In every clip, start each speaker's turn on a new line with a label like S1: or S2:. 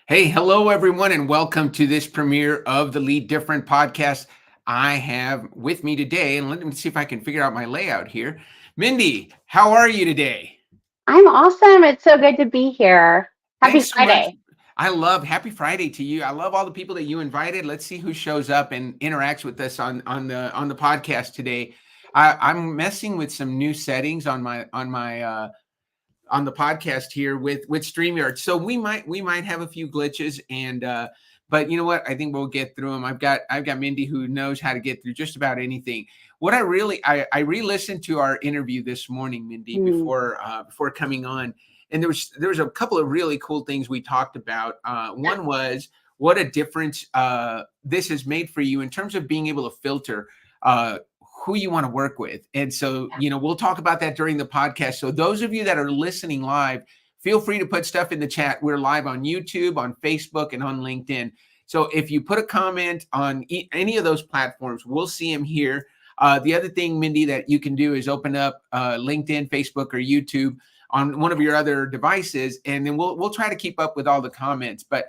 S1: Hey, hello everyone, and welcome to this premiere of the Lead Different podcast. I have with me today, and let me see if I can figure out my layout here. Mindy, how are you today?
S2: I'm awesome. It's so good to be here. Happy
S1: Thanks so much.
S2: Friday.
S1: I love Happy Friday to you. I love all the people that you invited. Let's see who shows up and interacts with us on the podcast today. I'm messing with some new settings on the podcast here with StreamYard. So we might have a few glitches and but you know what? I think we'll get through them. I've got Mindy who knows how to get through just about anything. What I re-listened to our interview this morning, Mindy,
S2: Mm,
S1: before coming on, and there was a couple of really cool things we talked about. One was what a difference this has made for you in terms of being able to filter uh, who you want to work with. And so, we'll talk about that during the podcast. So those of you that are listening live, feel free to put stuff in the chat. We're live on YouTube, on Facebook, and on LinkedIn. So if you put a comment on any of those platforms, we'll see them here. The other thing, Mindy, that you can do is open up LinkedIn, Facebook, or YouTube on one of your other devices, and then we'll try to keep up with all the comments. But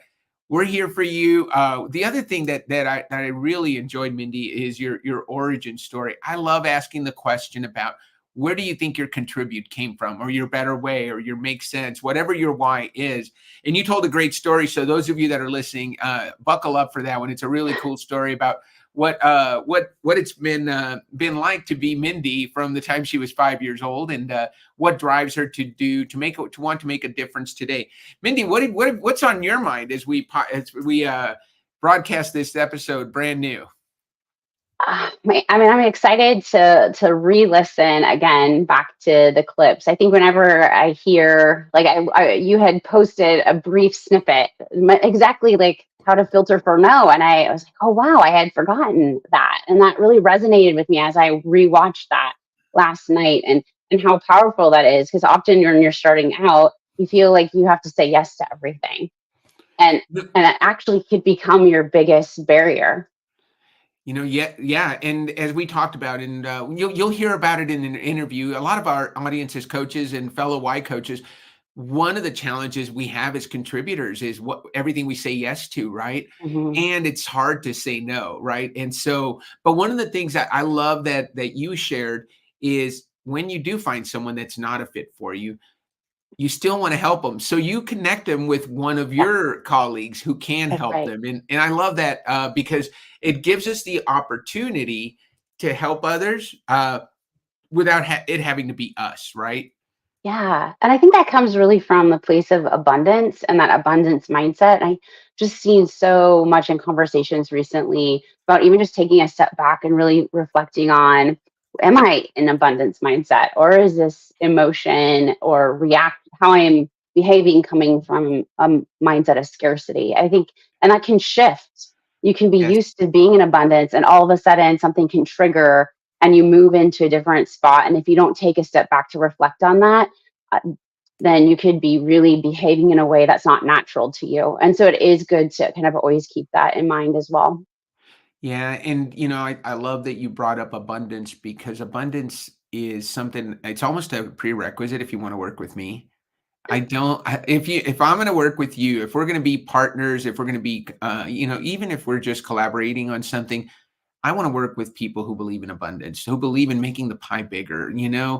S1: we're here for you. The other thing that I really enjoyed, Mindy, is your origin story. I love asking the question about where do you think your contribute came from, or your better way, or your make sense, whatever your why is. And you told a great story. So those of you that are listening, buckle up for that one. It's a really cool story about what it's been like to be Mindy from the time she was 5 years old, and what drives her to want to make a difference today. Mindy, what's on your mind as we broadcast this episode brand new?
S2: I'm excited to re-listen again back to the clips. I think whenever I hear, like, you had posted a brief snippet, exactly like how to filter for no, and I was like, oh wow, I had forgotten that, and that really resonated with me as I rewatched that last night, and how powerful that is. Because often when you're starting out, you feel like you have to say yes to everything, and and it actually could become your biggest barrier.
S1: Yeah, and as we talked about, and you'll hear about it in an interview. A lot of our audience as coaches and fellow Y coaches, one of the challenges we have as contributors is what everything we say yes to, right?
S2: Mhm.
S1: And it's hard to say no, right? And so, but one of the things that I love that you shared is when you do find someone that's not a fit for you, you still want to help them. So you connect them with one of
S2: Yeah,
S1: your colleagues who can
S2: that's
S1: help
S2: right.
S1: them. And I love that because it gives us the opportunity to help others without it having to be us, right?
S2: Yeah. And I think that comes really from the place of abundance and that abundance mindset. I just seen so much in conversations recently about even just taking a step back and really reflecting on, am I in abundance mindset, or is this emotion or react how I am behaving coming from a mindset of scarcity? I think, and that can shift. You can be
S1: Yes.
S2: used to being in abundance and all of a sudden something can trigger and you move into a different spot. And if you don't take a step back to reflect on that, uh, then you could be really behaving in a way that's not natural to you. And so it is good to kind of always keep that in mind as well.
S1: Yeah. And, I love that you brought up abundance because abundance is something, it's almost a prerequisite if you want to work with me. If I'm going to work with you, if we're going to be partners, if we're going to be, even if we're just collaborating on something, I want to work with people who believe in abundance, who believe in making the pie bigger.
S2: Yeah.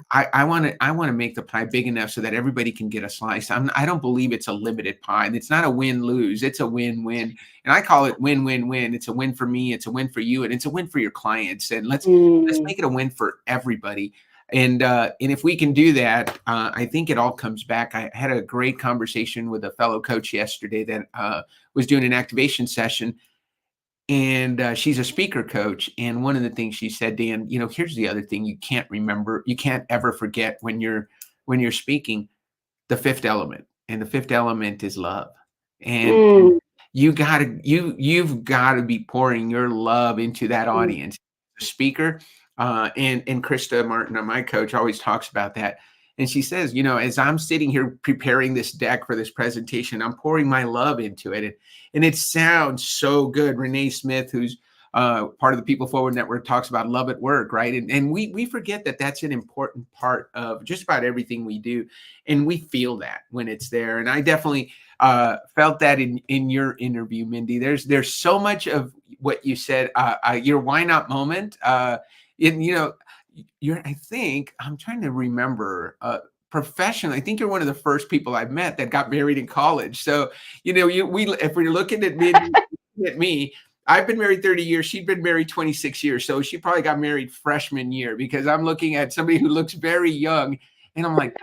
S1: I want to make the pie big enough so that everybody can get a slice. I don't believe it's a limited pie. It's not a win lose. It's a win win, and I call it win win win. It's a win for me. It's a win for you, and it's a win for your clients. And let's
S2: Mm,
S1: make it a win for everybody. And if we can do that, I think it all comes back. I had a great conversation with a fellow coach yesterday that was doing an activation session, and she's a speaker coach. And one of the things she said, Dan, here's the other thing you can't ever forget when you're speaking, the fifth element. And the fifth element is love. And
S2: mm,
S1: you've gotta be pouring your love into that
S2: mm,
S1: audience. The speaker, and Krista Martin, my coach, always talks about that. And she says, as I'm sitting here preparing this deck for this presentation, I'm pouring my love into it. And it sounds so good. Renee Smith, who's part of the People Forward Network talks about love at work, right? And we forget that that's an important part of just about everything we do. And we feel that when it's there. And I definitely felt that in your interview, Mindy. There's so much of what you said, your why not moment. I think I'm trying to remember professionally. I think you're one of the first people I've met that got married in college. So, if we're looking at me, I've been married 30 years. She'd been married 26 years. So she probably got married freshman year, because I'm looking at somebody who looks very young and I'm like,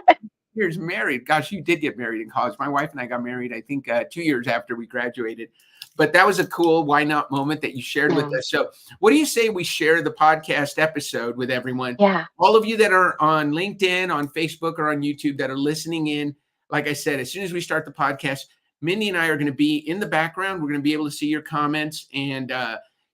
S1: years married. Gosh, you did get married in college. My wife and I got married, I think 2 years after we graduated. But that was a cool why not moment that you shared with us. So what do you say we share the podcast episode with everyone?
S2: Yeah.
S1: All of you that are on LinkedIn, on Facebook, or on YouTube that are listening in, like I said, as soon as we start the podcast, Mindy and I are going to be in the background. We're going to be able to see your comments, and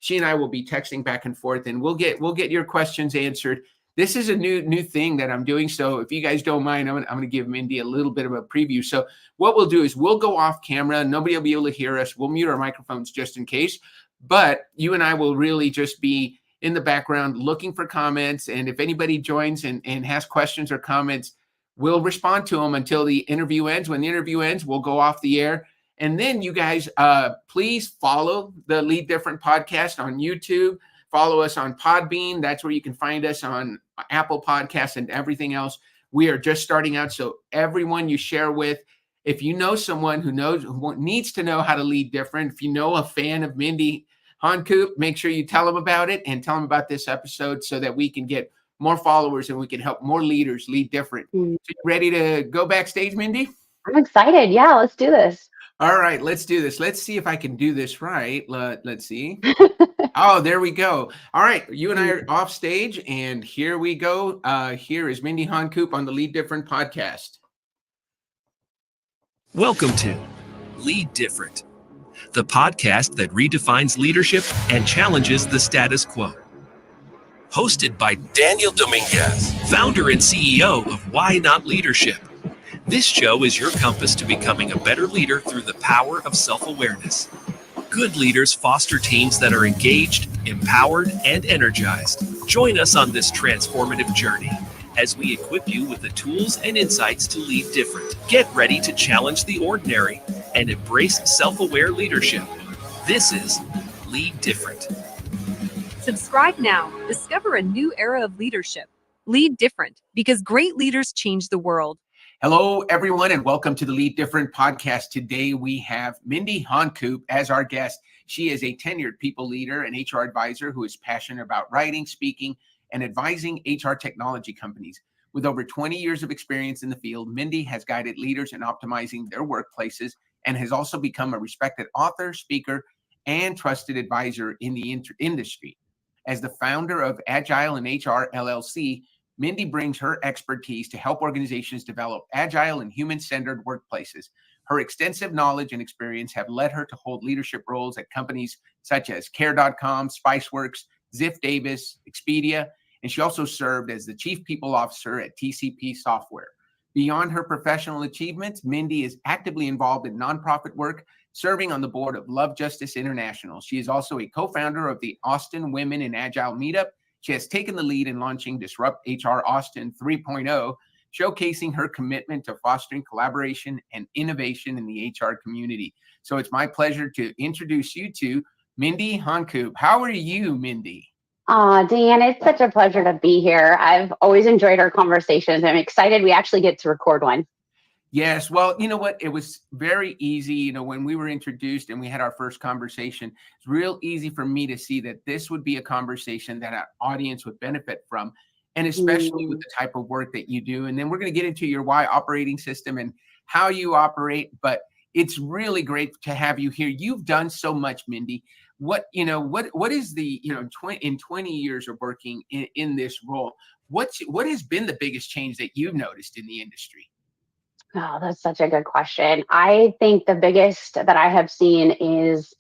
S1: she and I will be texting back and forth, and we'll get your questions answered. This is a new thing that I'm doing. So if you guys don't mind, I'm going to give Mindy a little bit of a preview. So what we'll do is we'll go off camera. Nobody will be able to hear us. We'll mute our microphones just in case. But you and I will really just be in the background looking for comments. And if anybody joins and has questions or comments, we'll respond to them until the interview ends. When the interview ends, we'll go off the air. And then you guys, please follow the Lead Different podcast on YouTube. Follow us on Podbean. That's where you can find us, on Apple Podcasts and everything else. We are just starting out. So everyone you share with, if you know someone who needs to know how to lead different, if you know a fan of Mindy Honcoop, make sure you tell them about it and tell them about this episode so that we can get more followers and we can help more leaders lead different. So you ready to go backstage, Mindy?
S2: I'm excited. Yeah, let's do this.
S1: All right, let's do this. Let's see if I can do this right. Let's see. Oh, there we go. All right, you and I are off stage, and here we go. Here is Mindy Honcoop on the Lead Different podcast.
S3: Welcome to Lead Different, the podcast that redefines leadership and challenges the status quo. Hosted by Daniel Dominguez, founder and CEO of Why Not Leadership. This show is your compass to becoming a better leader through the power of self-awareness. Good leaders foster teams that are engaged, empowered, and energized. Join us on this transformative journey as we equip you with the tools and insights to lead different. Get ready to challenge the ordinary and embrace self-aware leadership. This is Lead Different.
S4: Subscribe now. Discover a new era of leadership. Lead Different, because great leaders change the world.
S1: Hello, everyone, and welcome to the Lead Different podcast. Today, we have Mindy Honcoop as our guest. She is a tenured people leader and HR advisor who is passionate about writing, speaking, and advising HR technology companies. With over 20 years of experience in the field, Mindy has guided leaders in optimizing their workplaces and has also become a respected author, speaker, and trusted advisor in the industry. As the founder of Agile and HR LLC, Mindy brings her expertise to help organizations develop agile and human-centered workplaces. Her extensive knowledge and experience have led her to hold leadership roles at companies such as Care.com, Spiceworks, Ziff Davis, Expedia, and she also served as the Chief People Officer at TCP Software. Beyond her professional achievements, Mindy is actively involved in nonprofit work, serving on the board of Love Justice International. She is also a co-founder of the Austin Women in Agile meetup. She has taken the lead in launching Disrupt HR Austin 3.0, showcasing her commitment to fostering collaboration and innovation in the HR community. So it's my pleasure to introduce you to Mindy Honcoop. How are you, Mindy?
S2: Dan, it's such a pleasure to be here. I've always enjoyed our conversations. I'm excited we actually get to record one.
S1: Yes. Well, you know what? It was very easy. When we were introduced and we had our first conversation, it's real easy for me to see that this would be a conversation that our audience would benefit from, and especially with the type of work that you do. And then we're going to get into your why operating system and how you operate. But it's really great to have you here. You've done so much, Mindy. What is the, in 20 years of working in this role, what has been the biggest change that you've noticed in the industry?
S2: Oh, that's such a good question. I think the biggest that I have seen is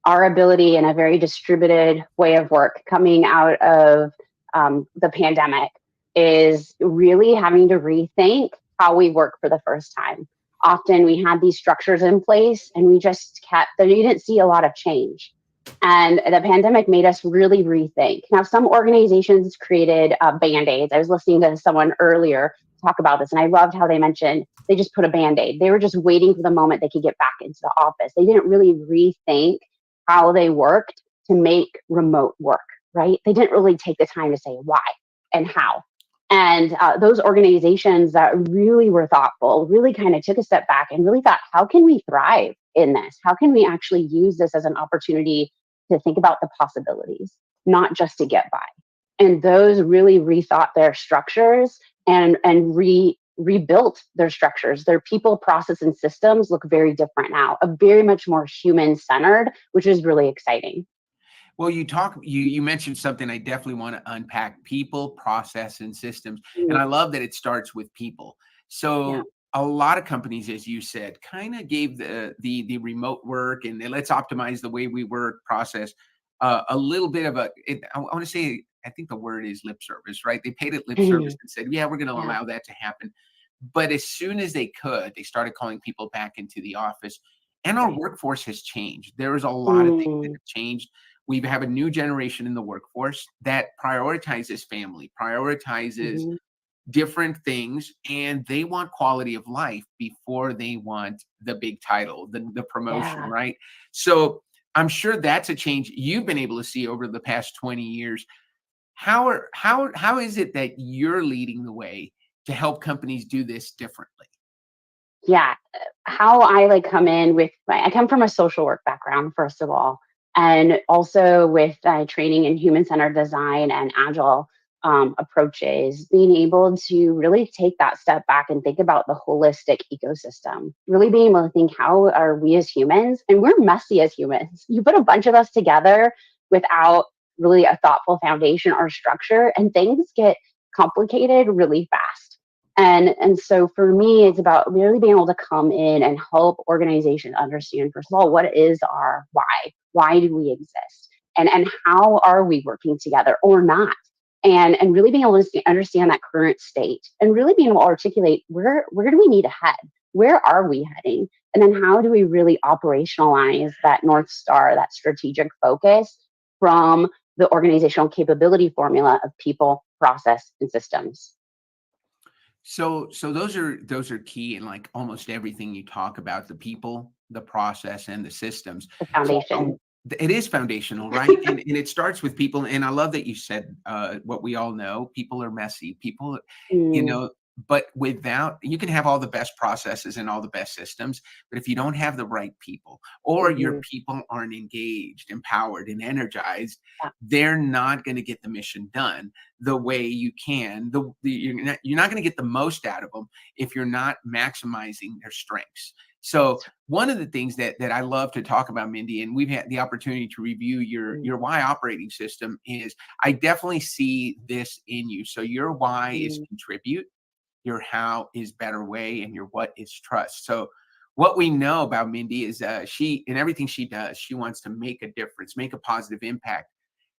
S2: our ability in a very distributed way of work coming out of the pandemic is really having to rethink how we work for the first time. Often we had these structures in place and we just you didn't see a lot of change. And the pandemic made us really rethink. Now, some organizations created Band-Aids. I was listening to someone earlier talk about this, and I loved how they mentioned they just put a Band-Aid. They were just waiting for the moment they could get back into the office. They didn't really rethink how they worked to make remote work, right? They didn't really take the time to say why and how. And those organizations that really were thoughtful really kind of took a step back and really thought, how can we thrive in this? How can we actually use this as an opportunity to think about the possibilities, not just to get by? And those really rethought their structures and rebuilt their structures. Their people, process, and systems look very different now, a very much more human centered, which is really exciting.
S1: Well, you mentioned something I definitely want to unpack: people, process, and systems. And I love that it starts with people. So
S2: Yeah.
S1: a lot of companies, as you said, kind of gave the remote work and let's optimize the way we work process a little bit of I want to say, I think the word is lip service, right? They paid it lip service and said, yeah, we're going to
S2: Yeah.
S1: allow that to happen. But as soon as they could, they started calling people back into the office. And our
S2: Right.
S1: workforce has changed. There is a lot of things that
S2: Mm.
S1: have changed. We have a new generation in the workforce that prioritizes family, prioritizes
S2: Mhm.
S1: different things, and they want quality of life before they want the big title, the promotion,
S2: Yeah.
S1: right? So I'm sure that's a change you've been able to see over the past 20 years. How is it that you're leading the way to help companies do this differently?
S2: Yeah. How I like come in with I come from a social work background, first of all, and also with training in human centered design and agile approaches, being able to really take that step back and think about the holistic ecosystem, really being able to think, how are we as humans, and we're messy as humans. You put a bunch of us together without really a thoughtful foundation or structure, and things get complicated really fast. And so for me, it's about really being able to come in and help organizations understand, first of all, what is our why? Why do we exist? And how are we working together or not? And really being able to understand that current state and really being able to articulate, where do we need to head? Where are we heading? And then how do we really operationalize that North Star, that strategic focus from the organizational capability formula of people, process, and systems?
S1: So those are key in like almost everything you talk about: the people, the process, and the systems.
S2: The
S1: So
S2: foundation.
S1: it is foundational, right? And it starts with people. And I love that you said what we all know: people are messy. People, you
S2: Mm,
S1: know, but without, you can have all the best processes and all the best systems, but if you don't have the right people, or your
S2: mhm.
S1: people aren't engaged, empowered, and energized,
S2: Yeah,
S1: they're not going to get the mission done the way you can. You're not going to get the most out of them if you're not maximizing their strengths. So one of the things that I love to talk about, Mindy, and we've had the opportunity to review
S2: mm,
S1: your why operating system, is I definitely see this in you. So your why is
S2: mm,
S1: contribute, your how is better way, and your what is trust. So what we know about Mindy is she, in everything she does, she wants to make a difference, make a positive impact.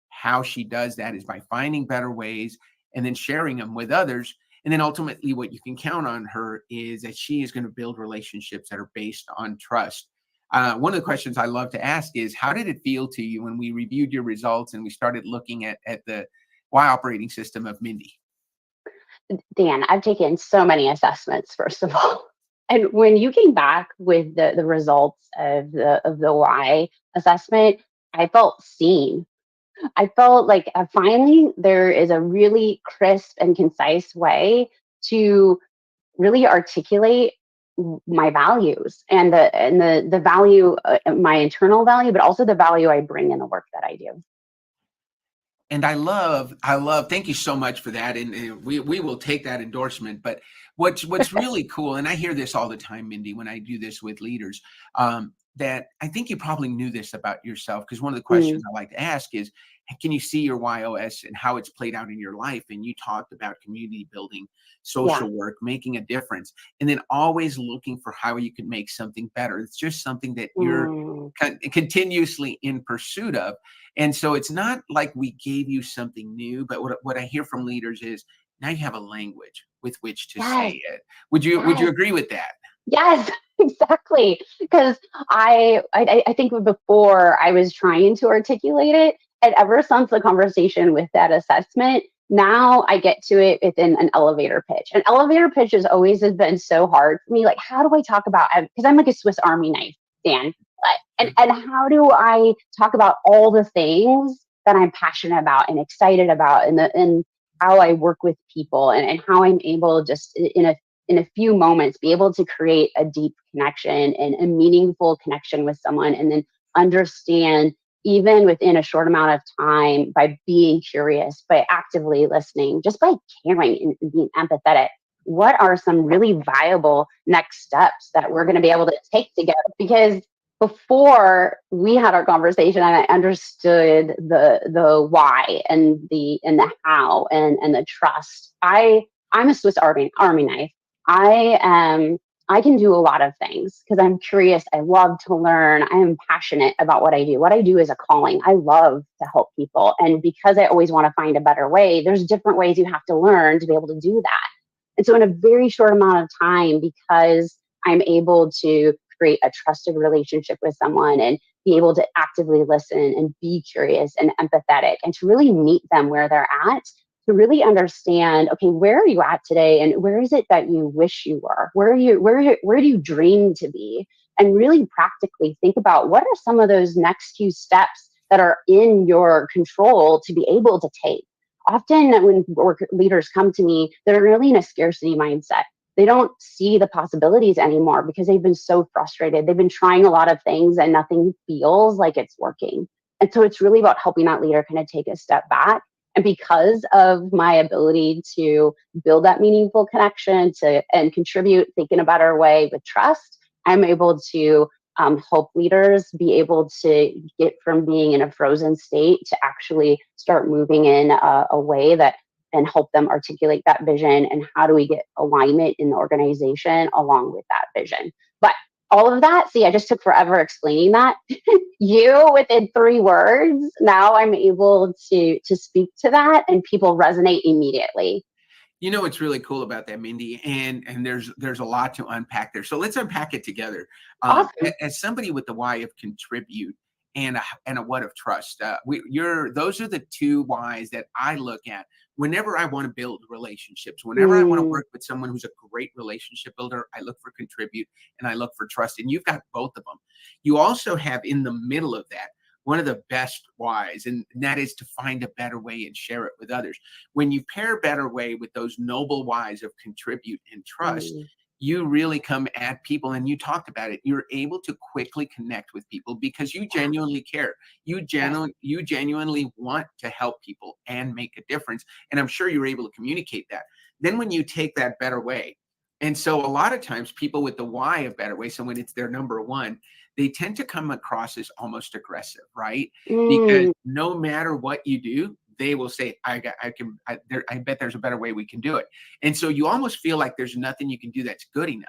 S1: How she does that is by finding better ways and then sharing them with others. And then ultimately, what you can count on her is that she is going to build relationships that are based on trust. One of the questions I love to ask is, how did it feel to you when we reviewed your results and we started looking at the Y operating system of Mindy?
S2: Dan, I've taken so many assessments, first of all. And when you came back with the results of the why assessment, I felt seen. I felt like finally there is a really crisp and concise way to really articulate my values and the value, my internal value, but also the value I bring in the work that I do.
S1: And I love, thank you so much for that. And we will take that endorsement. But what's really cool, and I hear this all the time, Mindy, when I do this with leaders, that I think you probably knew this about yourself, because one of the questions
S2: Mm,
S1: I like to ask is, can you see your YOS and how it's played out in your life? And you talked about community building,
S2: yeah.
S1: social work, making a difference, and then always looking for how you can make something better. It's just something that you're
S2: Mm,
S1: continuously in pursuit of. And so it's not like we gave you something new, but what I hear from leaders is, now you have a language with which to say
S2: yes.
S1: it. Would you
S2: Yes.
S1: agree with that?
S2: Yes. Exactly. Because I think before I was trying to articulate it, and ever since the conversation with that assessment, now I get to it within an elevator pitch. An elevator pitch has always been so hard for me. Like, how do I talk about, because I'm like a Swiss Army knife, Dan. And how do I talk about all the things that I'm passionate about and excited about, and how I work with people, and how I'm able just in a few moments be able to create a deep connection and a meaningful connection with someone, and then understand, even within a short amount of time, by being curious, by actively listening, just by caring and being empathetic, what are some really viable next steps that we're going to be able to take together? Because before we had our conversation and I understood the why and the how and the trust, I'm a Swiss Army knife. I can do a lot of things because I'm curious. I love to learn. I am passionate about what I do. What I do is a calling. I love to help people. And because I always want to find a better way, there's different ways you have to learn to be able to do that. And so in a very short amount of time, because I'm able to create a trusted relationship with someone and be able to actively listen and be curious and empathetic, and to really meet them where they're at, to really understand, okay, where are you at today, and where is it that you wish you were? Where do you dream to be? And really practically think about, what are some of those next few steps that are in your control to be able to take? Often when work leaders come to me, they're really in a scarcity mindset. They don't see the possibilities anymore because they've been so frustrated. They've been trying a lot of things and nothing feels like it's working. And so it's really about helping that leader kind of take a step back. And because of my ability to build that meaningful connection and contribute, think in a better way with trust, I'm able to help leaders be able to get from being in a frozen state to actually start moving in a way that, and help them articulate that vision, and how do we get alignment in the organization along with that vision. But all of that, see, I just took forever explaining that. You, within 3 words, now I'm able to speak to that, and people resonate immediately.
S1: You know what's really cool about that, Mindy, and there's a lot to unpack there. So let's unpack it together.
S2: Awesome.
S1: As somebody with the why of contribute and a what of trust, those are the 2 whys that I look at whenever I want to build relationships. Whenever I want to work with someone who's a great relationship builder, I look for contribute and I look for trust. And you've got both of them. You also have in the middle of that one of the best whys, and that is to find a better way and share it with others. When you pair better way with those noble whys of contribute and trust, you really come at people, and you talked about it. You're able to quickly connect with people because you genuinely care. You genuinely want to help people and make a difference. And I'm sure you're able to communicate that. Then when you take that better way, and so a lot of times people with the why of better way, so when it's their number 1, they tend to come across as almost aggressive, right? Because no matter what you do, they will say, I bet there's a better way we can do it. And so you almost feel like there's nothing you can do that's good enough.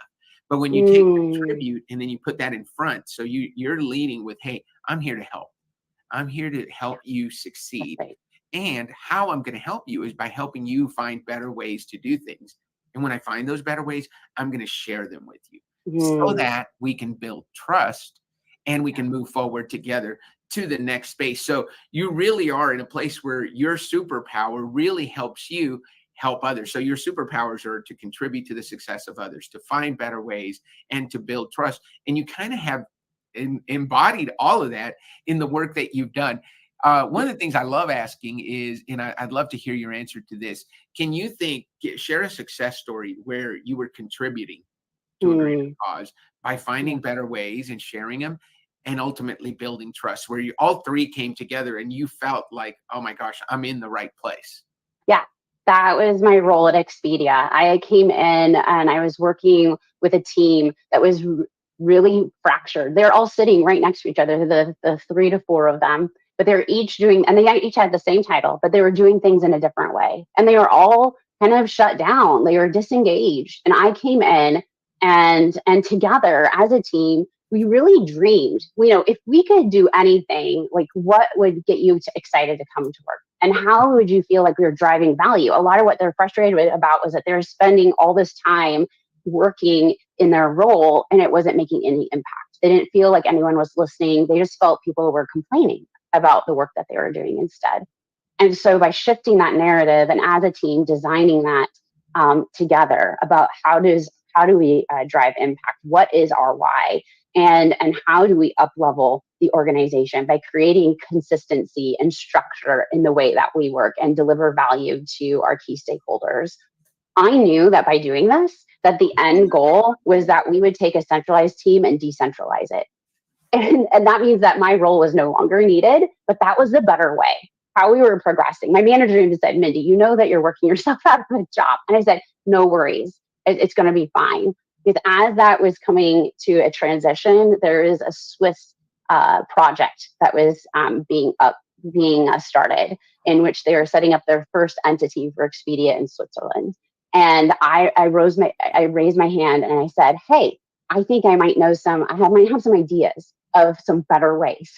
S1: But when you take contribute and then you put that in front, so you're leading with, hey, I'm here to help. I'm here to help you succeed.
S2: Right.
S1: And how I'm going to help you is by helping you find better ways to do things. And when I find those better ways, I'm going to share them with you so that we can build trust and we can move forward together to the next space. So you really are in a place where your superpower really helps you help others. So your superpowers are to contribute to the success of others, to find better ways, and to build trust. And you kind of have embodied all of that in the work that you've done. One of the things I love asking is, and I'd love to hear your answer to this. Can you share a success story where you were contributing to a greater cause by finding better ways and sharing them, and ultimately building trust, where all 3 came together and you felt like, oh my gosh, I'm in the right place?
S2: Yeah, that was my role at Expedia. I came in and I was working with a team that was really fractured. They're all sitting right next to each other, the 3 to 4 of them, but they're each doing, and they each had the same title, but they were doing things in a different way. And they were all kind of shut down. They were disengaged. And I came in, and together as a team, we really dreamed, if we could do anything, like, what would get you excited to come to work? And how would you feel like we were driving value? A lot of what they're frustrated about was that they're spending all this time working in their role and it wasn't making any impact. They didn't feel like anyone was listening. They just felt people were complaining about the work that they were doing instead. And so by shifting that narrative and as a team designing that together about how do we drive impact, what is our why, and how do we up level the organization by creating consistency and structure in the way that we work and deliver value to our key stakeholders. I knew that by doing this, that the end goal was that we would take a centralized team and decentralize it. And that means that my role was no longer needed, but that was the better way. How we were progressing. My manager even said, Mindy, you know that you're working yourself out of a job. And I said, no worries. It's going to be fine. Because as that was coming to a transition, there is a Swiss project that was being started, in which they were setting up their first entity for Expedia in Switzerland. And I raised my hand and I said, hey, I think I might have some ideas of some better ways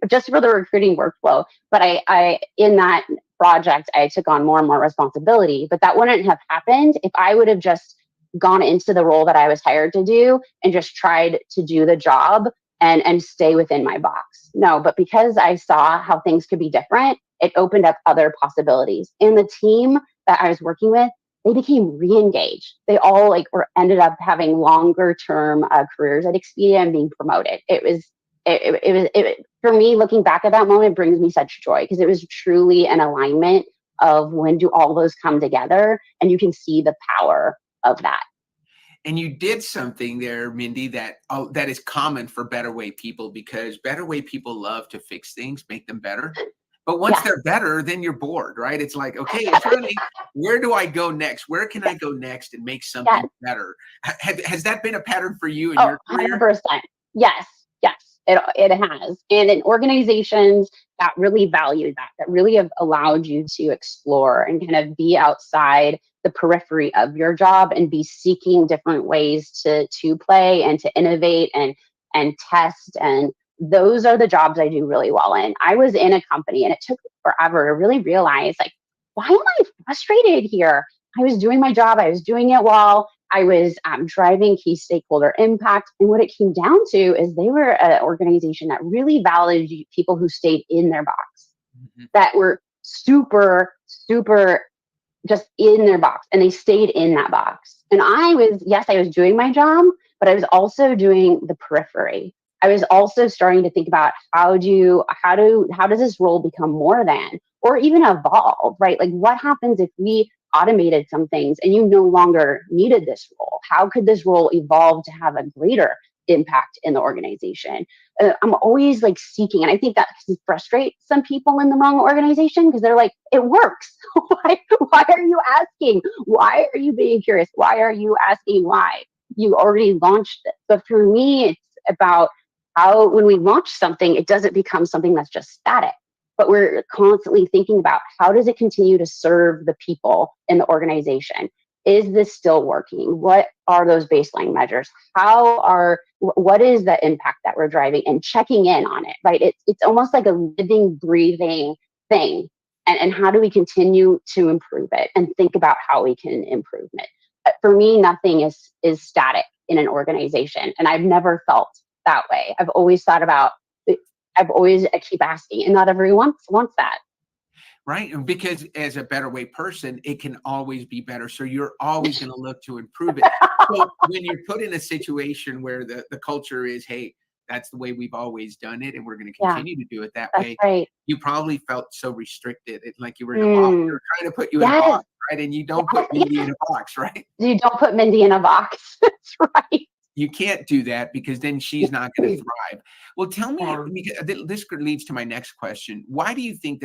S2: just for the recruiting workflow. But I in that project, I took on more and more responsibility, but that wouldn't have happened if I would have just gone into the role that I was hired to do and just tried to do the job and stay within my box. No, but because I saw how things could be different, it opened up other possibilities. And the team that I was working with, they became re-engaged. They all ended up having longer term careers at Expedia and being promoted. It was for me, looking back at that moment brings me such joy because it was truly an alignment of when do all those come together, and you can see the power of that.
S1: And you did something there, Mindy, that is common for Better Way people, because Better Way people love to fix things, make them better. But once they're better, then you're bored, right? It's like, okay, it's running. Where do I go next? Where can I go next and make something better? Has that been a pattern for you in your career?
S2: 100%. Yes, it has. And in organizations that really value that really have allowed you to explore and kind of be outside the periphery of your job and be seeking different ways to play and to innovate and test. And those are the jobs I do really well in. I was in a company and it took forever to really realize, why am I frustrated here? I was doing my job. I was doing it well. I was driving key stakeholder impact. And what it came down to is they were an organization that really valued people who stayed in their box, that were super, super just in their box, and they stayed in that box. And I was doing my job, but I was also doing the periphery. I was also starting to think about how does this role become more than, or even evolve, right? Like what happens if we automated some things and you no longer needed this role? How could this role evolve to have a greater impact in the organization? I'm always seeking, and I think that can frustrate some people in the wrong organization because they're like, it works. Why are you asking? Why are you being curious? Why are you asking why? You already launched it. But for me, it's about how when we launch something, it doesn't become something that's just static, but we're constantly thinking about how does it continue to serve the people in the organization? Is this still working? What are those baseline measures? What is the impact that we're driving, and checking in on it, right? It's almost like a living, breathing thing. And how do we continue to improve it and think about how we can improve it? For me, nothing is static in an organization. And I've never felt that way. I've always thought about, I keep asking, and not everyone wants that.
S1: Right. And because as a Better Way person, it can always be better. So you're always going to look to improve it. So when you're put in a situation where the culture is, hey, that's the way we've always done it, and we're going to continue to do it that way.
S2: Right.
S1: You probably felt so restricted. It's like you were in a box. They're trying to put you in a box, right? And you don't put Mindy in a box, right?
S2: You don't put Mindy in a box. That's right.
S1: You can't do that because then she's not going to thrive. Well, tell me, this leads to my next question. Why do you think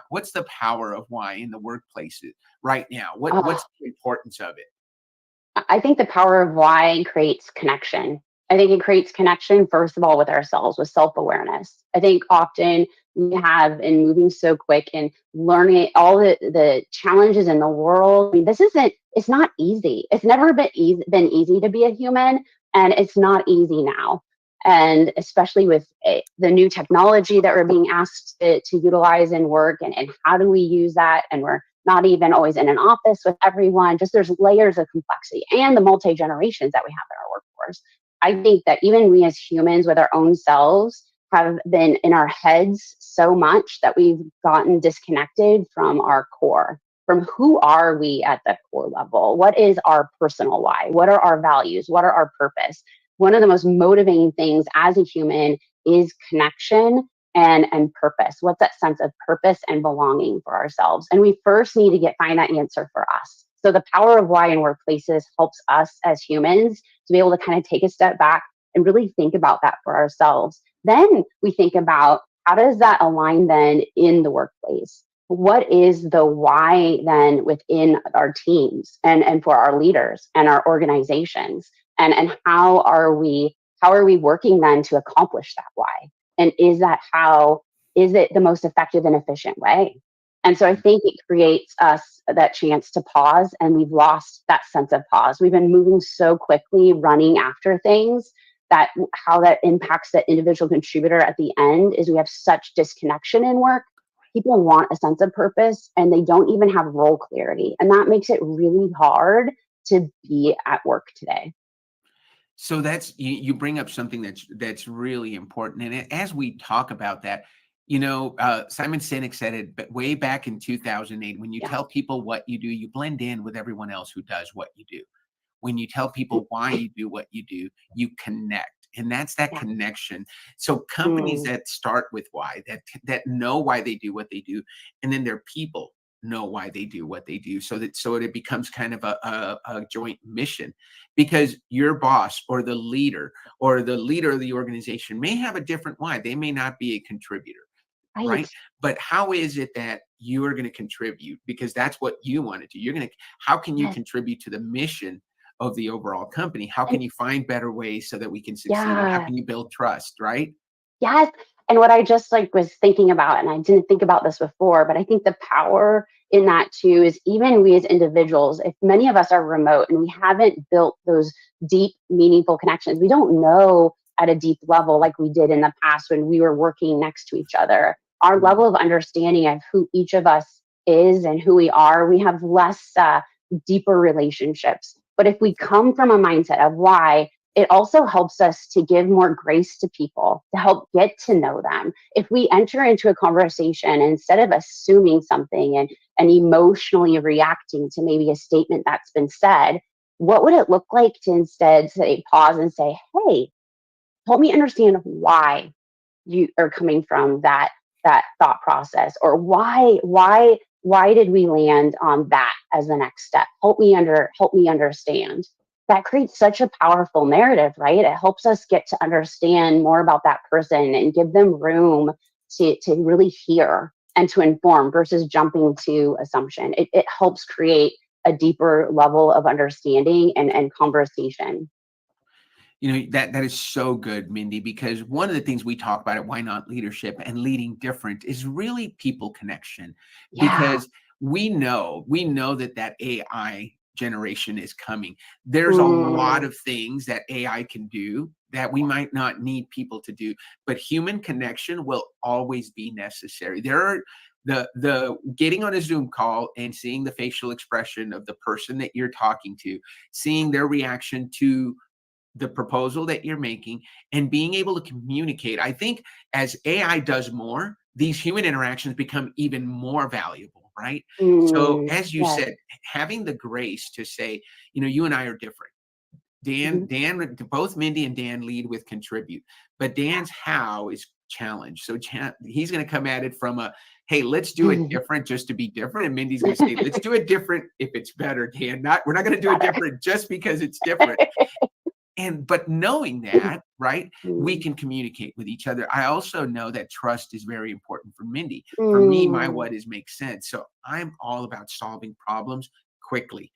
S1: what's the power of why in the workplaces right now? What's the importance of it?
S2: I think the power of why creates connection. I think it creates connection, first of all, with ourselves, with self-awareness. I think often we have, in moving so quick and learning all the challenges in the world. I mean, it's not easy. It's never been easy to be a human. And it's not easy now. And especially with the new technology that we're being asked to utilize in work, and how do we use that? And we're not even always in an office with everyone. Just there's layers of complexity and the multi-generations that we have in our workforce. I think that even we as humans with our own selves have been in our heads so much that we've gotten disconnected from our core, from who are we at the core level? What is our personal why? What are our values? What are our purpose? One of the most motivating things as a human is connection and purpose. What's that sense of purpose and belonging for ourselves? And we first need to find that answer for us. So the power of why in workplaces helps us as humans to be able to kind of take a step back and really think about that for ourselves. Then we think about how does that align then in the workplace? What is the why then within our teams and for our leaders and our organizations? And how are we working then to accomplish that why? And is it the most effective and efficient way? And so I think it creates us that chance to pause, and we've lost that sense of pause. We've been moving so quickly, running after things, that how that impacts the individual contributor at the end is we have such disconnection in work. People want a sense of purpose and they don't even have role clarity. And that makes it really hard to be at work today.
S1: So that's you bring up something that's really important. And as we talk about that, Simon Sinek said it way back in 2008, when you
S2: Yeah.
S1: tell people what you do, you blend in with everyone else who does what you do. When you tell people why you do what you do, you connect. And that's that
S2: Yeah.
S1: connection. So companies that start with why, that know why they do what they do, and then their people know why they do what they do, so it becomes kind of a joint mission, because your boss or the leader of the organization may have a different why. They may not be a contributor, right? But how is it that you are going to contribute? Because that's what you want to do. How can you
S2: Yes.
S1: contribute to the mission of the overall company? How can you find better ways so that we can succeed? And how
S2: Yeah.
S1: can you build trust, right?
S2: Yes. And what I just was thinking about, and I didn't think about this before, but I think the power in that too is even we as individuals, if many of us are remote and we haven't built those deep, meaningful connections, we don't know at a deep level like we did in the past when we were working next to each other. Our level of understanding of who each of us is and who we are, we have less deeper relationships. But if we come from a mindset of why, it also helps us to give more grace to people, to help get to know them. If we enter into a conversation, instead of assuming something and emotionally reacting to maybe a statement that's been said, what would it look like to instead say, pause and say, hey, help me understand why you are coming from that thought process, or why did we land on that as the next step? Help me understand. That creates such a powerful narrative, right? It helps us get to understand more about that person and give them room to really hear and to inform versus jumping to assumption. It helps create a deeper level of understanding and conversation.
S1: That is so good, Mindy, because one of the things we talk about at Why Not Leadership and Leading Different is really people connection.
S2: Yeah.
S1: Because we know that AI generation is coming. There's a lot of things that AI can do that we might not need people to do, but human connection will always be necessary. There are the getting on a Zoom call and seeing the facial expression of the person that you're talking to, seeing their reaction to the proposal that you're making, and being able to communicate. I think as AI does more, these human interactions become even more valuable, right? So as you
S2: Yes.
S1: said, having the grace to say, you and I are different. Dan, both Mindy and Dan lead with contribute, but Dan's how is challenge. So he's going to come at it from hey, let's do it different just to be different. And Mindy's going to say, let's do it different if it's better, Dan. We're not going to do it different just because it's different. But knowing that, right, we can communicate with each other. I also know that trust is very important for Mindy. For me, my what is make sense. So I'm all about solving problems quickly.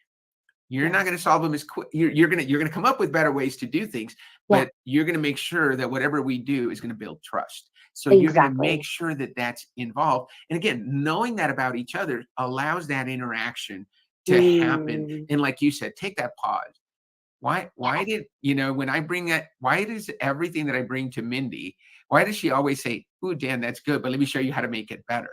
S1: You're not going to solve them as quick. You're going to come up with better ways to do things, but you're going to make sure that whatever we do is going to build trust. So you're going to make sure that that's involved. And again, knowing that about each other allows that interaction to happen. And like you said, take that pause. Why did, when I bring that, why does everything that I bring to Mindy, why does she always say, "Ooh, Dan, that's good, but let me show you how to make it better"?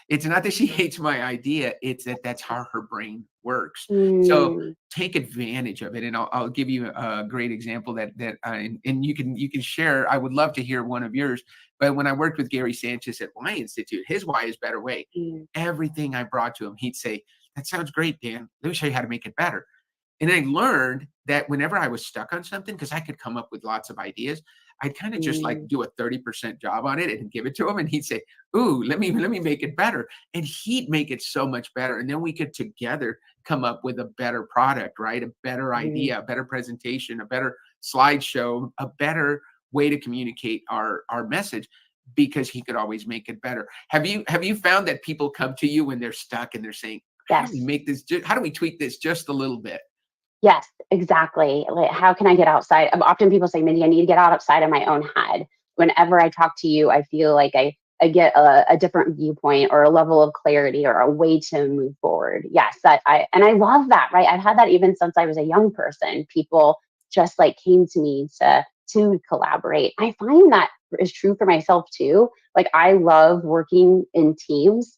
S1: It's not that she hates my idea, it's that that's how her brain works. So
S2: Mm,
S1: take advantage of it. And I'll give you a great example and you can share. I would love to hear one of yours. But when I worked with Gary Sanchez at Why Institute, his Why is Better Way,
S2: mm,
S1: everything I brought to him, he'd say, that sounds great, Dan. Let me show you how to make it better. And I learned that whenever I was stuck on something, because I could come up with lots of ideas, I'd kind of just like
S2: mm,
S1: do a 30% job on it and give it to him. And he'd say, ooh, let me make it better. And he'd make it so much better. And then we could together come up with a better product, right? A better
S2: mm.
S1: idea, a better presentation, a better slideshow, a better way to communicate our message, because he could always make it better. Have you found that people come to you when they're stuck and they're saying, how do we
S2: Yes.
S1: make this, how do we tweak this just a little bit?
S2: Yes, exactly. Like, how can I get outside? Often people say, Mindy, I need to get outside of my own head. Whenever I talk to you, I feel like I get a different viewpoint or a level of clarity or a way to move forward. Yes, and I love that, right? I've had that even since I was a young person. People just like came to me to collaborate. I find that is true for myself too. Like I love working in teams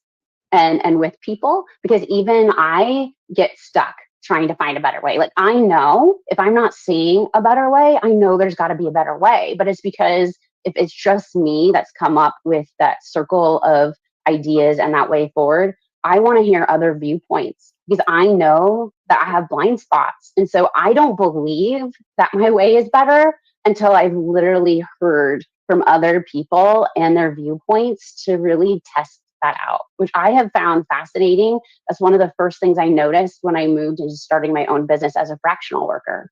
S2: and with people because even I get stuck trying to find a better way. Like I know if I'm not seeing a better way, I know there's got to be a better way. But it's because if it's just me that's come up with that circle of ideas and that way forward, I want to hear other viewpoints because I know that I have blind spots. And so I don't believe that my way is better until I've literally heard from other people and their viewpoints to really test that out, which I have found fascinating. That's one of the first things I noticed when I moved into starting my own business as a fractional worker.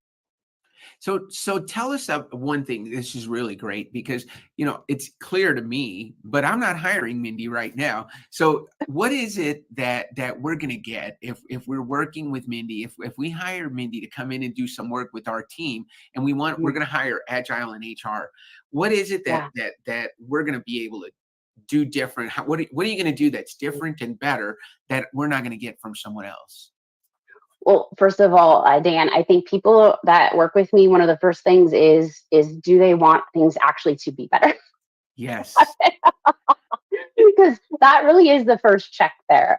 S1: So tell us one thing. This is really great because it's clear to me, but I'm not hiring Mindy right now. So what is it that we're going to get if we're working with Mindy? If we hire Mindy to come in and do some work with our team, and we're
S2: Mm,
S1: going to hire Agile and HR. What is it that
S2: yeah.
S1: that we're going to be able to do different? What are you going to do that's different and better that we're not going to get from someone else?
S2: Well, first of all, Dan, I think people that work with me, one of the first things is do they want things actually to be better?
S1: Yes.
S2: Because that really is the first check there.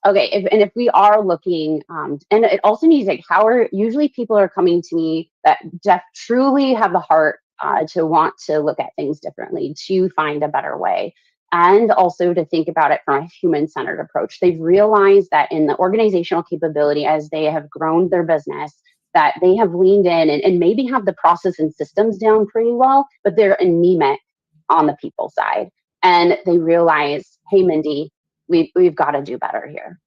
S2: Okay, if we are looking, and it also needs like how are usually people are coming to me that truly have the heart to want to look at things differently, to find a better way, and also to think about it from a human-centered approach. They've realized that in the organizational capability, as they have grown their business, that they have leaned in and maybe have the process and systems down pretty well, but they're anemic on the people side and they realize, hey, Mindy, we've got to do better here.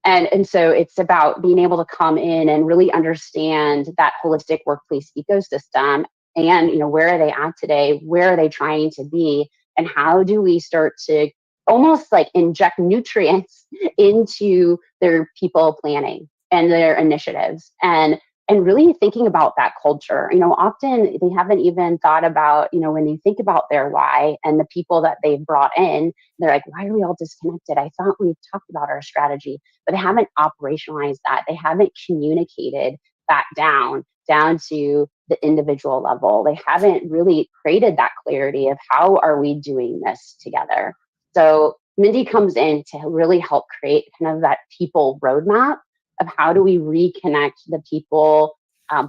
S2: And so it's about being able to come in and really understand that holistic workplace ecosystem and where are they at today, where are they trying to be, and how do we start to almost like inject nutrients into their people planning and their initiatives and really thinking about that culture. Often they haven't even thought about, when you think about their why and the people that they've brought in, they're like, why are we all disconnected? I thought we talked about our strategy, but they haven't operationalized that. They haven't communicated that down to the individual level. They haven't really created that clarity of how are we doing this together. So Mindy comes in to really help create kind of that people roadmap of how do we reconnect the people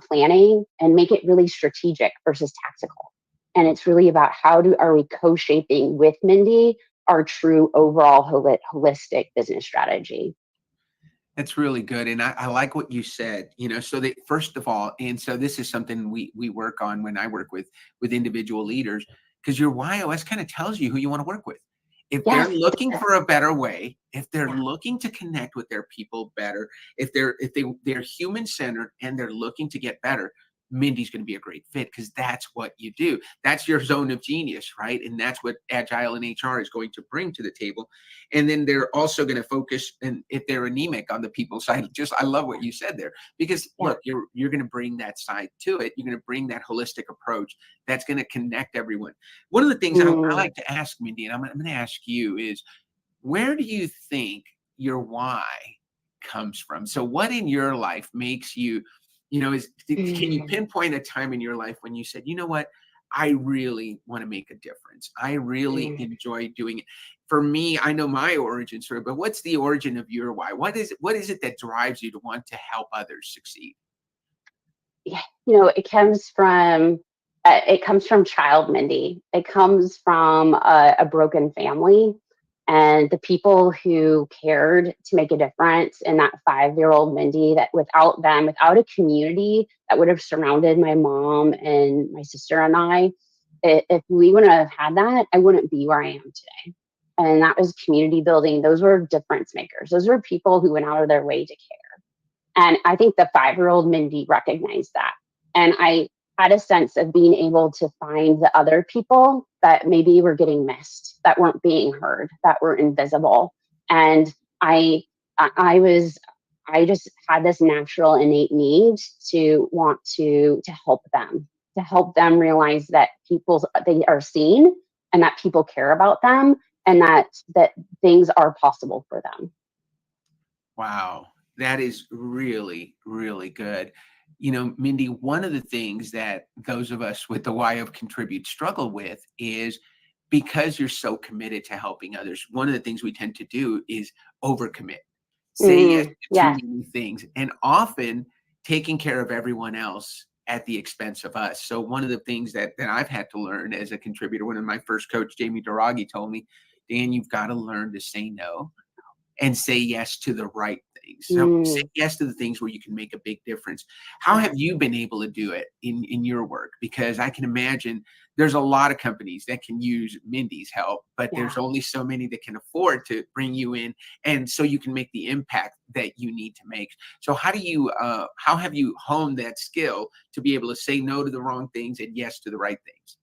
S2: planning and make it really strategic versus tactical. And it's really about are we co-shaping with Mindy our true overall holistic business strategy.
S1: That's really good. And I like what you said, so that first of all, and so this is something we work on when I work with individual leaders, because your YOS kind of tells you who you want to work with. If they're
S2: Yes.
S1: looking for a better way, if they're
S2: Yeah.
S1: looking to connect with their people better, if they're human centered and they're looking to get better, Mindy's going to be a great fit because that's what you do. That's your zone of genius, right? And that's what Agile and HR is going to bring to the table. And then they're also going to focus, and if they're anemic on the people side, I love what you said there, because
S2: Yeah.
S1: look, you're going to bring that side to it. You're going to bring that holistic approach that's going to connect everyone. One of the things I
S2: Mm,
S1: like to ask Mindy, and I'm going to ask you is, where do you think your why comes from? So what in your life makes you, can you
S2: mm,
S1: pinpoint a time in your life when you said, you know what, I really want to make a difference. I really enjoy doing it. For me, I know my origin story, but what's the origin of your why? What is it that drives you to want to help others succeed?
S2: Yeah, it comes from child Mindy. It comes from a broken family, and the people who cared to make a difference in that 5-year-old Mindy, that without them, without a community that would have surrounded my mom and my sister and I, if we wouldn't have had that, I wouldn't be where I am today. And that was community building. Those were difference makers. Those were people who went out of their way to care. And I think the 5-year-old Mindy recognized that. And I had a sense of being able to find the other people that maybe were getting missed, that weren't being heard, that were invisible. And I just had this natural innate need to want to help them realize that they are seen, and that people care about them, and that things are possible for them.
S1: Wow, that is really, really good. Mindy, one of the things that those of us with the why of contribute struggle with is, because you're so committed to helping others, one of the things we tend to do is overcommit, say yes to too
S2: Yeah.
S1: many things, and often taking care of everyone else at the expense of us. So one of the things that I've had to learn as a contributor, one of my first coach, Jamie Duragi, told me, Dan, you've got to learn to say no and say yes to the right things. So say yes to the things where you can make a big difference. How have you been able to do it in your work? Because I can imagine there's a lot of companies that can use Mindy's help, but there's only so many that can afford to bring you in, and so you can make the impact that you need to make. So how have you honed that skill to be able to say no to the wrong things and yes to the right things?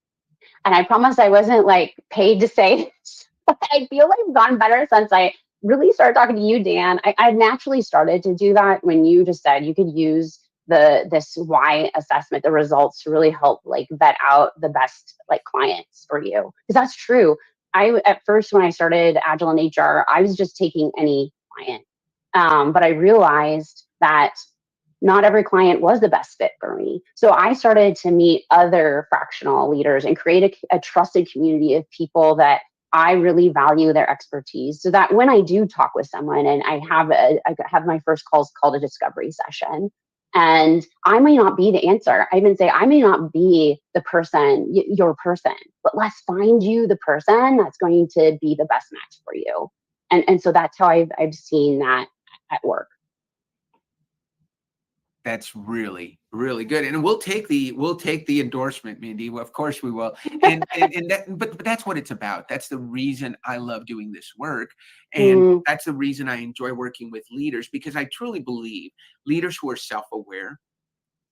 S2: And I promise I wasn't like paid to say this, but I feel like I've gotten better since I really started talking to you, Dan. I naturally started to do that when you just said you could use this why assessment, the results, to really help like vet out the best like clients for you. Because that's true. At first, when I started Agile in HR, I was just taking any client. But I realized that not every client was the best fit for me. So I started to meet other fractional leaders and create a trusted community of people that I really value their expertise, so that when I do talk with someone and I have my first calls called a discovery session, and I may not be the answer. I even say I may not be the person, your person, but let's find you the person that's going to be the best match for you. And so that's how I've seen that at work.
S1: That's really, really good, and we'll take the endorsement, Mindy. Well, of course we will, and but that's what it's about. That's the reason I love doing this work, and that's the reason I enjoy working with leaders, because I truly believe leaders who are self-aware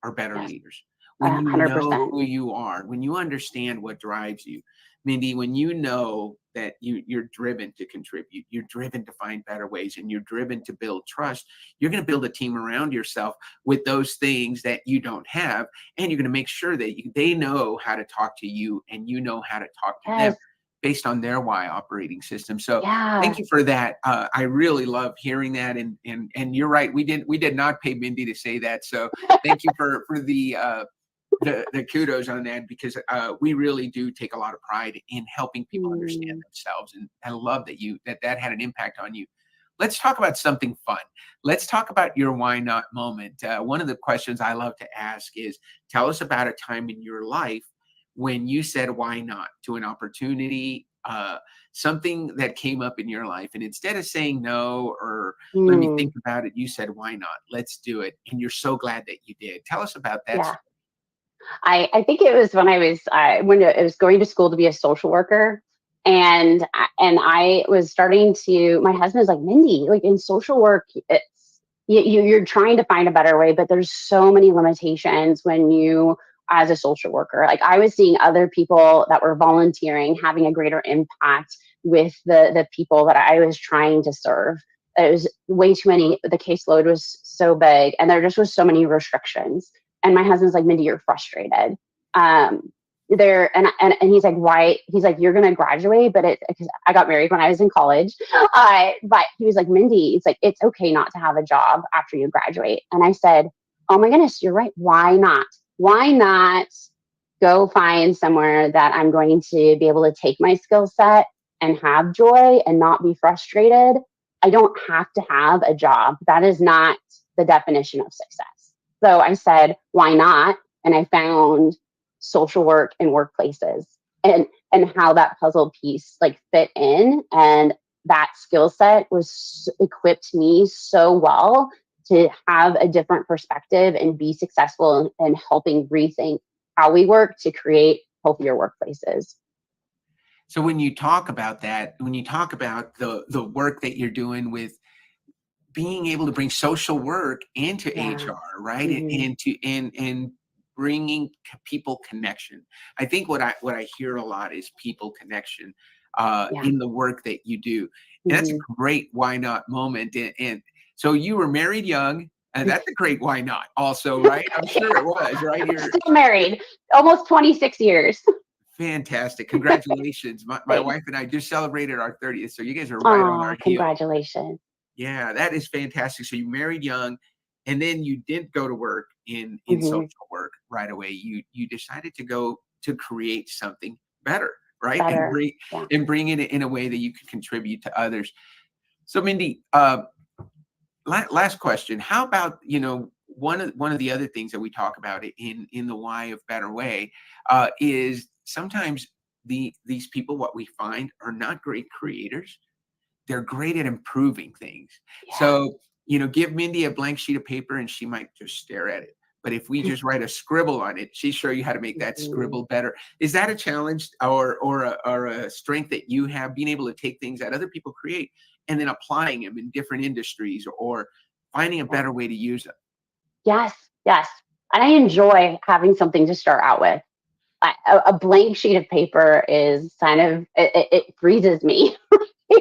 S1: are better leaders. When you know
S2: 100%.
S1: who you are, when you understand what drives you, Mindy, when you know that you're driven to contribute, you're driven to find better ways, and you're driven to build trust, you're going to build a team around yourself with those things that you don't have, and you're going to make sure that they know how to talk to you, and you know how to talk to them based on their why operating system. So thank you for that. I really love hearing that, and you're right. We did not pay Mindy to say that. So thank you for the kudos on that, because we really do take a lot of pride in helping people understand themselves, and I love that had an impact on you. Let's talk about something fun. Let's talk about your why not moment. One of the questions I love to ask is, tell us about a time in your life when you said why not to an opportunity, something that came up in your life, and instead of saying no or let me think about it, you said why not, let's do it, and you're so glad that you did. Tell us about that.
S2: Yeah. I think it was when I was going to school to be a social worker, and I was starting to. My husband was like, Mindy, like in social work, it's you're trying to find a better way, but there's so many limitations when you, as a social worker. Like I was seeing other people that were volunteering having a greater impact with the people that I was trying to serve. It was way too many. The caseload was so big, and there just was so many restrictions. And my husband's like, Mindy, you're frustrated. And he's like, why? He's like, you're going to graduate, but because I got married when I was in college. But he was like, Mindy, it's like, it's okay not to have a job after you graduate. And I said, oh my goodness, you're right. Why not? Why not go find somewhere that I'm going to be able to take my skill set and have joy and not be frustrated. I don't have to have a job. That is not the definition of success. So I said, why not? And I found social work in workplaces and how that puzzle piece like fit in. And that skill set was equipped me so well to have a different perspective and be successful in helping rethink how we work to create healthier workplaces.
S1: So when you talk about that, when you talk about the work that you're doing with being able to bring social work into HR, right? And bringing people connection. I think what I hear a lot is people connection in the work that you do. And that's a great why not moment. And so you were married young, and that's a great why not also, right? I'm sure it was, right? You're
S2: still married, almost 26 years.
S1: fantastic. Congratulations. My wife and I just celebrated our 30th. So you guys are right on our heels.
S2: Congratulations.
S1: Yeah, that is fantastic. So you married young, and then you didn't go to work in social work right away. You decided to go to create something better, right? And bring it in a way that you could contribute to others. So Mindy, last question. How about, one of the other things that we talk about in the why of better way is sometimes these people, what we find, are not great creators. They're great at improving things. Yeah. So, give Mindy a blank sheet of paper and she might just stare at it. But if we just write a scribble on it, she'll show you how to make that scribble better. Is that a challenge or a strength that you have, being able to take things that other people create and then applying them in different industries or finding a better way to use them?
S2: Yes. And I enjoy having something to start out with. A blank sheet of paper is kind of, it freezes me.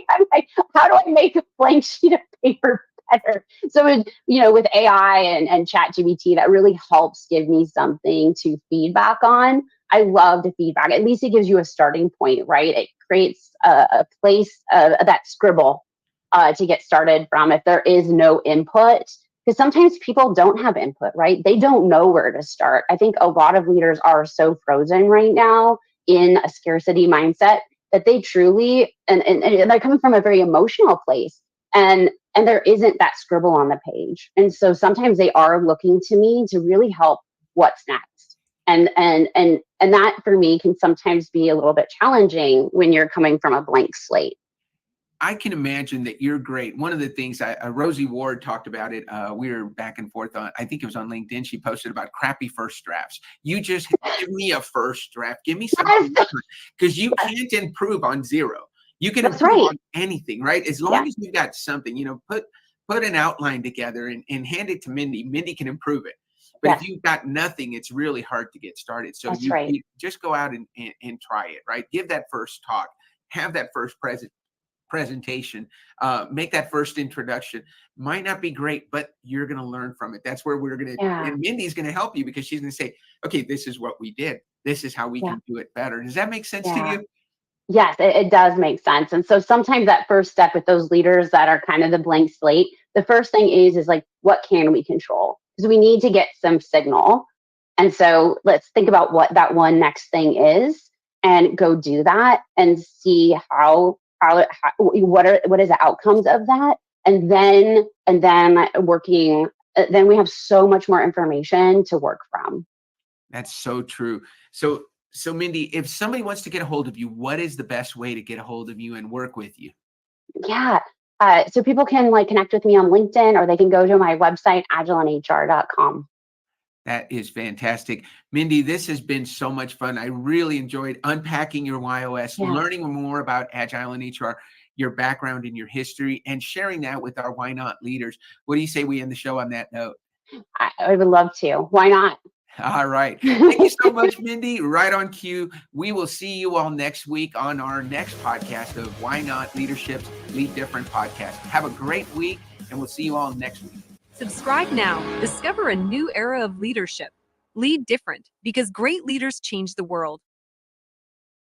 S2: I'm like, how do I make a blank sheet of paper better? So, with AI and ChatGPT, that really helps give me something to feedback on. I love the feedback. At least it gives you a starting point, right? It creates a place, that scribble to get started from if there is no input. Because sometimes people don't have input, right? They don't know where to start. I think a lot of leaders are so frozen right now in a scarcity mindset that they truly, and they're coming from a very emotional place, and there isn't that scribble on the page. And so sometimes they are looking to me to really help what's next. And that for me can sometimes be a little bit challenging when you're coming from a blank slate.
S1: I can imagine that you're great. One of the things Rosie Ward talked about it. We were back and forth on, I think it was on LinkedIn. She posted about crappy first drafts. You just give me a first draft. Give me something different, because you can't improve on zero. You can improve on anything, right? As long as you've got something, put an outline together and hand it to Mindy. Mindy can improve it. But if you've got nothing, it's really hard to get started. So you just go out and try it, right? Give that first talk. Have that first presentation, make that first introduction. Might not be great, but you're going to learn from it. That's where we're going to, and Mindy's going to help you, because she's going to say, okay, this is what we did. This is how we can do it better. Does that make sense to you?
S2: Yes, it does make sense. And so sometimes that first step with those leaders that are kind of the blank slate, the first thing is like, what can we control? Because we need to get some signal. And so let's think about what that one next thing is and go do that and see what is the outcomes of that. And then working, then we have so much more information to work from.
S1: That's so true. So Mindy, if somebody wants to get a hold of you, what is the best way to get a hold of you and work with you?
S2: Yeah. So people can connect with me on LinkedIn, or they can go to my website, agileandhr.com.
S1: That is fantastic. Mindy, this has been so much fun. I really enjoyed unpacking your YOS, learning more about Agile and HR, your background and your history, and sharing that with our Why Not leaders. What do you say we end the show on that note?
S2: I would love to. Why not?
S1: All right. Thank you so much, Mindy. Right on cue. We will see you all next week on our next podcast of Why Not Leadership's Lead Different podcast. Have a great week, and we'll see you all next week.
S4: Subscribe now. Discover a new era of leadership. Lead different, because great leaders change the world.